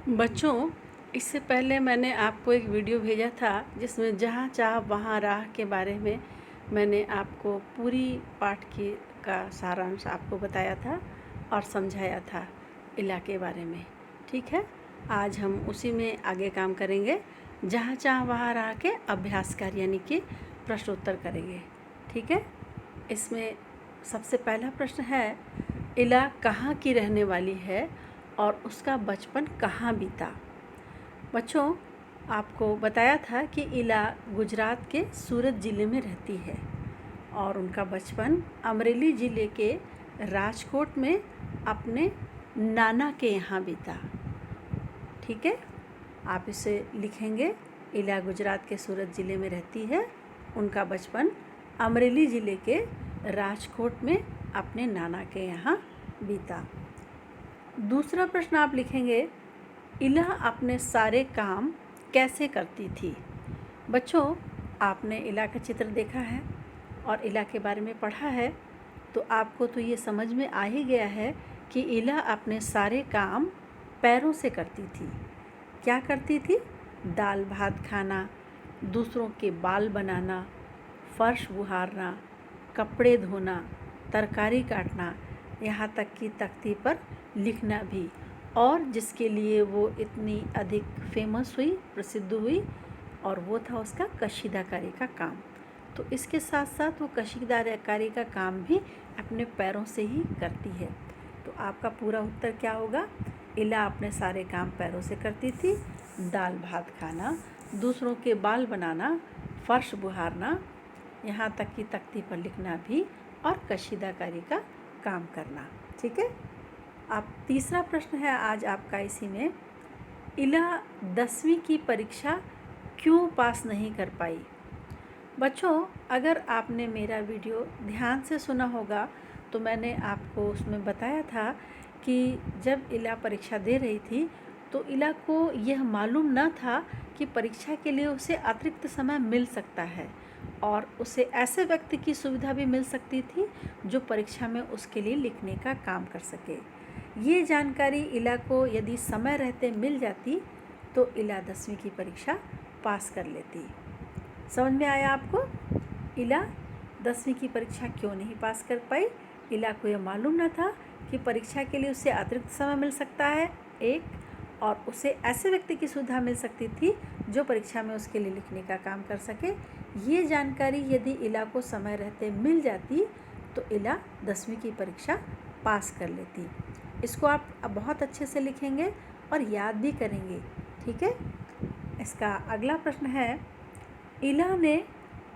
बच्चों, इससे पहले मैंने आपको एक वीडियो भेजा था जिसमें जहाँ चाह वहाँ राह के बारे में मैंने आपको पूरी पाठ की का सारांश आपको बताया था और समझाया था इला के बारे में। ठीक है, आज हम उसी में आगे काम करेंगे। जहाँ चाह वहाँ राह के अभ्यास कार्य यानी कि प्रश्नोत्तर करेंगे। ठीक है, इसमें सबसे पहला प्रश्न है, इला कहाँ की रहने वाली है और उसका बचपन कहाँ बीता। बच्चों, आपको बताया था कि इला गुजरात के सूरत ज़िले में रहती है और उनका बचपन अमरेली ज़िले के राजकोट में अपने नाना के यहाँ बीता। ठीक है, आप इसे लिखेंगे। इला गुजरात के सूरत ज़िले में रहती है, उनका बचपन अमरेली ज़िले के राजकोट में अपने नाना के यहाँ बीता। दूसरा प्रश्न आप लिखेंगे, इला अपने सारे काम कैसे करती थी। बच्चों, आपने इला का चित्र देखा है और इला के बारे में पढ़ा है, तो आपको तो ये समझ में आ ही गया है कि इला अपने सारे काम पैरों से करती थी। क्या करती थी? दाल भात खाना, दूसरों के बाल बनाना, फर्श बुहारना, कपड़े धोना, तरकारी काटना, यहाँ तक कि तख्ती पर लिखना भी। और जिसके लिए वो इतनी अधिक फेमस हुई, प्रसिद्ध हुई, और वो था उसका कशीदाकारी का काम। तो इसके साथ साथ वो कशीदाकारी का काम भी अपने पैरों से ही करती है। तो आपका पूरा उत्तर क्या होगा? इला अपने सारे काम पैरों से करती थी। दाल भात खाना, दूसरों के बाल बनाना, फर्श बुहारना, यहाँ तक कि तख्ती पर लिखना भी, और कशीदाकारी का काम करना। ठीक है, अब तीसरा प्रश्न है आज आपका इसी में, इला 10वीं की परीक्षा क्यों पास नहीं कर पाई। बच्चों, अगर आपने मेरा वीडियो ध्यान से सुना होगा तो मैंने आपको उसमें बताया था कि जब इला परीक्षा दे रही थी तो इला को यह मालूम न था कि परीक्षा के लिए उसे अतिरिक्त समय मिल सकता है और उसे ऐसे व्यक्ति की सुविधा भी मिल सकती थी जो परीक्षा में उसके लिए लिखने का काम कर सके। ये जानकारी इला को यदि समय रहते मिल जाती तो इला 10वीं की परीक्षा पास कर लेती। समझ में आया आपको? इला 10वीं की परीक्षा क्यों नहीं पास कर पाई? इला को यह मालूम न था कि परीक्षा के लिए उसे अतिरिक्त समय मिल सकता है एक, और उसे ऐसे व्यक्ति की सुविधा मिल सकती थी जो परीक्षा में उसके लिए लिखने का काम कर सके। ये जानकारी यदि इला को समय रहते मिल जाती तो इला 10वीं की परीक्षा पास कर लेती। इसको आप बहुत अच्छे से लिखेंगे और याद भी करेंगे। ठीक है, इसका अगला प्रश्न है, इला ने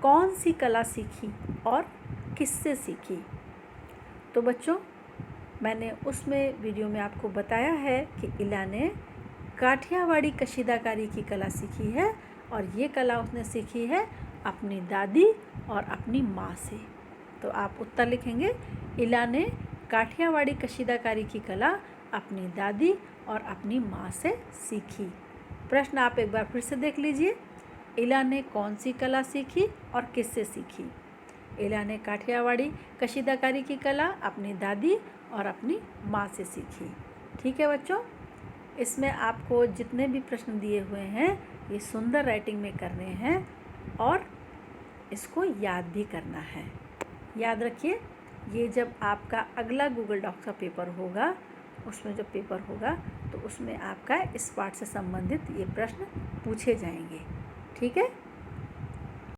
कौन सी कला सीखी और किससे सीखी। तो बच्चों, मैंने उसमें वीडियो में आपको बताया है कि इला ने काठियावाड़ी कशीदाकारी की कला सीखी है और ये कला उसने सीखी है अपनी दादी और अपनी माँ से। तो आप उत्तर लिखेंगे, इला ने काठियावाड़ी कशीदाकारी की कला अपनी दादी और अपनी माँ से सीखी। प्रश्न आप एक बार फिर से देख लीजिए, इला ने कौन सी कला सीखी और किससे सीखी। इला ने काठियावाड़ी कशीदाकारी की कला अपनी दादी और अपनी माँ से सीखी। ठीक है बच्चों, इसमें आपको जितने भी प्रश्न दिए हुए हैं ये सुंदर राइटिंग में करने हैं और इसको याद भी करना है। याद रखिए, ये जब आपका अगला गूगल डॉक्स का पेपर होगा, उसमें जब पेपर होगा तो उसमें आपका इस पाठ से संबंधित ये प्रश्न पूछे जाएंगे। ठीक है।